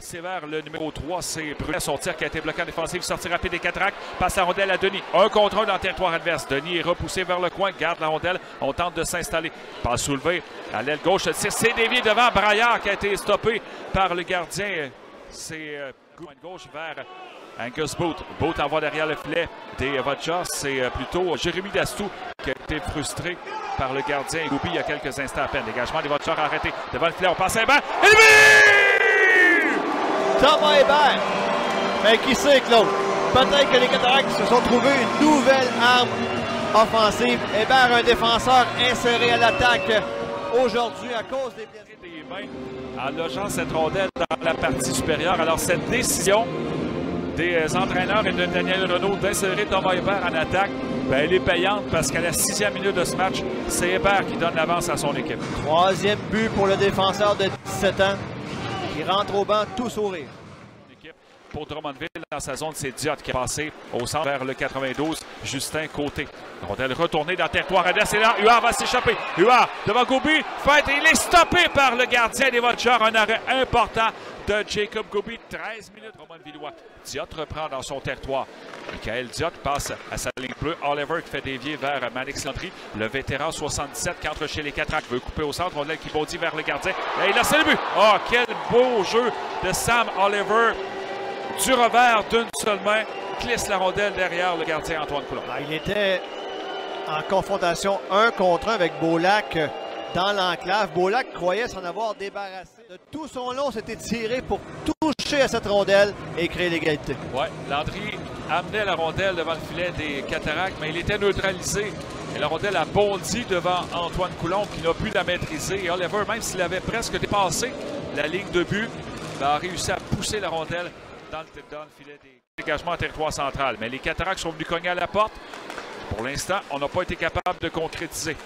C'est vers le numéro 3, c'est Brunet. Son tir qui a été bloqué en défensive. Sortie rapide des Cataractes. Passe la rondelle à Denis. 1 contre 1 dans le territoire adverse. Denis est repoussé vers le coin. Garde la rondelle. On tente de s'installer. Passe soulevé à l'aile gauche. C'est dévié devant Braillard qui a été stoppé par le gardien. C'est gauche vers Angus Booth. Booth envoie derrière le filet des Vodkas. C'est plutôt Jérémy Dastou qui a été frustré par le gardien Goubi il y a quelques instants à peine. Dégagement des Vodkas arrêté devant le filet. On passe à Hébert. Et le but! Thomas Hébert. Mais qui sait, Claude? Peut-être que les Cataractes se sont trouvés une nouvelle arme offensive. Hébert, un défenseur inséré à l'attaque aujourd'hui à cause des blessures. Des mains en logeant cette rondelle dans la partie supérieure. Alors, cette décision des entraîneurs et de Daniel Renaud d'insérer Thomas Hébert en attaque, ben, elle est payante parce qu'à la 6e minute de ce match, c'est Hébert qui donne l'avance à son équipe. 3e but pour le défenseur de 17 ans. Il rentre au banc tout sourire. Pour Drummondville, dans sa zone, c'est Diot qui est passé au centre vers le 92, Justin Côté. Rondelle retournée dans le territoire adverse. Et là, Huard va s'échapper. Huard devant Goubi. Il est stoppé par le gardien des Vultures. Un arrêt important de Jacob Goubi. 13 minutes. Drummondvillois. Diot reprend dans son territoire. Michael Diot passe à sa ligne bleue. Oliver qui fait dévier vers Manix Landry. Le vétéran 77 qui entre chez les Cataractes. Veut couper au centre. Rondelle qui bondit vers le gardien. Et là, c'est le but. Oh, quel beau jeu de Sam Oliver. Du revers d'une seule main, glisse la rondelle derrière le gardien Antoine Coulombe. Il était en confrontation 1 contre 1 avec Beaulac dans l'enclave. Beaulac croyait s'en avoir débarrassé. De tout son long, s'était tiré pour toucher à cette rondelle et créer l'égalité. Oui, Landry amenait la rondelle devant le filet des Cataractes, mais il était neutralisé. Et la rondelle a bondi devant Antoine Coulombe qui n'a pu la maîtriser. Et Oliver, même s'il avait presque dépassé la ligne de but, a réussi à pousser la rondelle dans le filet des dégagements en territoire central. Mais les Cataractes sont venus cogner à la porte. Pour l'instant, on n'a pas été capable de concrétiser.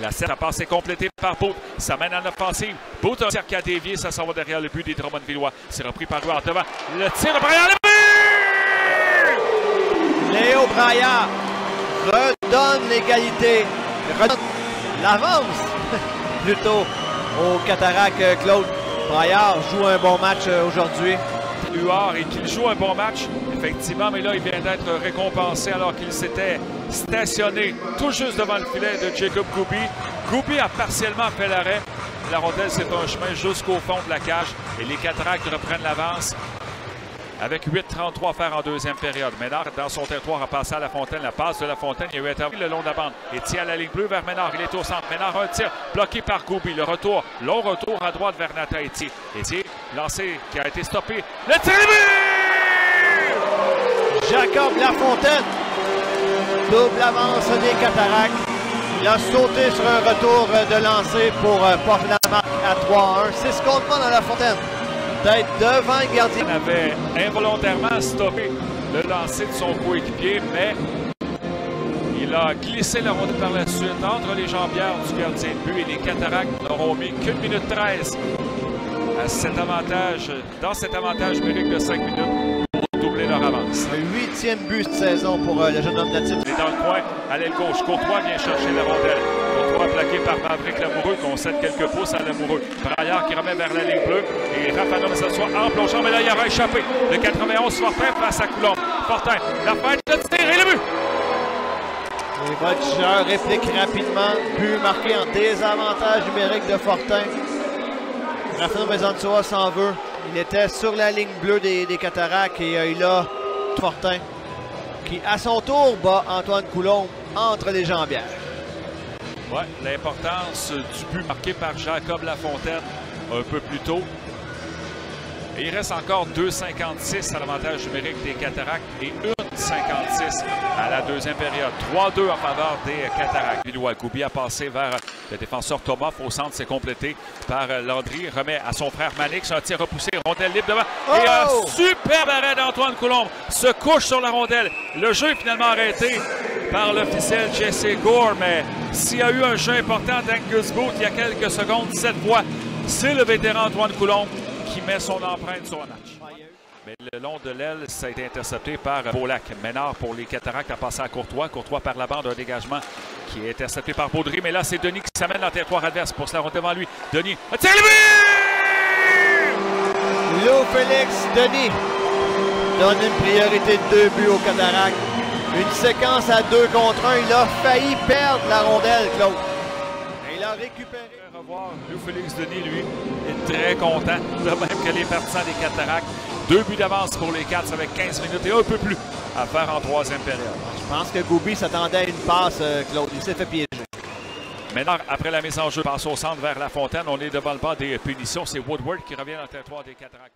La passe est complétée par Booth. Ça mène en offensive. Booth a un tir qui a dévié. Ça s'en va derrière le but des Drummondvillois. C'est repris par Huard devant. Le tir de Braillard. Le but! Léo Braillard redonne l'égalité. Redonne l'avance plutôt aux Cataractes, Claude. Braillard joue un bon match aujourd'hui. Huard et qu'il joue un bon match, effectivement, mais là, il vient d'être récompensé alors qu'il s'était stationné tout juste devant le filet de Jacob Goubi. Goubi a partiellement fait l'arrêt. La rondelle, c'est un chemin jusqu'au fond de la cage et les Cataractes reprennent l'avance avec 8:33 à faire en deuxième période. Ménard, dans son territoire, a passé à La Fontaine. La passe de La Fontaine, il y a eu intervalle le long de la bande. Et tient la ligne bleue vers Ménard. Il est au centre. Ménard, un tir bloqué par Goubi. Le retour, long retour à droite vers Nathan Etier. Etier, lancé, qui a été stoppé. Le tir! Jacob Lafontaine, double avance des Cataractes. Il a sauté sur un retour de lancer pour porter la marque à 3-1. 6 contre 1 dans Lafontaine. D'être devant le gardien. Il avait involontairement stoppé le lancer de son coéquipier, mais il a glissé la rondelle par la suite entre les jambières du gardien de but et les Cataractes n'auront mis qu'1 minute 13 à cet avantage, dans cet avantage numérique de 5 minutes pour doubler leur avance. Le 8e but de saison pour le jeune homme natif. Il est dans le coin, à l'aile gauche. Courtois vient chercher la rondelle. Courtois plaqué par Maverick Lamoureux, qu'on cède quelques pouces à Lamoureux. Braillard qui remet vers la ligne bleue. Et Raphaël ne s'assoit en plongeant, mais là, il aura échappé. Le 91, Fortin face à Coulombe. Fortin, la fête, le tir et le but! Les Voltigeurs répliquent rapidement. But marqué en désavantage numérique de Fortin. Raphaël Mezansoa s'en veut. Il était sur la ligne bleue des Cataractes et il a Fortin qui, à son tour, bat Antoine Coulombe entre les jambières. Oui, l'importance du but marqué par Jacob Lafontaine un peu plus tôt. Et il reste encore 2,56 à l'avantage numérique des Cataractes et 1,56 à la deuxième période. 3-2 en faveur des Cataractes. Goubi a passé vers le défenseur Thomas. Au centre, c'est complété par Landry. Remet à son frère Manix. Un tir repoussé. Rondelle libre devant. Oh! Et un superbe arrêt d'Antoine Coulombe. Se couche sur la rondelle. Le jeu est finalement arrêté par l'officiel Jesse Gore. Mais s'il y a eu un jeu important d'Angus Booth il y a quelques secondes, cette fois, c'est le vétéran Antoine Coulombe qui met son empreinte sur le match. Mais le long de l'aile, ça a été intercepté par Beaulac. Ménard pour les Cataractes a passé à Courtois. Courtois par la bande, un dégagement qui est intercepté par Baudry. Mais là, c'est Denis qui s'amène dans le territoire adverse pour se la rendre devant lui. Denis, tiens le but! Louis-Félix Denis donne une priorité de 2 buts aux Cataractes. Une séquence à 2 contre 1. Il a failli perdre la rondelle, Claude. Et il a récupéré. Revoir Louis-Félix Denis, lui, est très content, de même que les partisans des Cataractes. 2 buts d'avance pour les Cats avec 15 minutes et un peu plus à faire en 3e période. Je pense que Goubi s'attendait à une passe, Claude. Il s'est fait piéger. Maintenant, après la mise en jeu, passe au centre vers La Fontaine. On est devant le banc des punitions. C'est Woodward qui revient dans le territoire des Cataractes.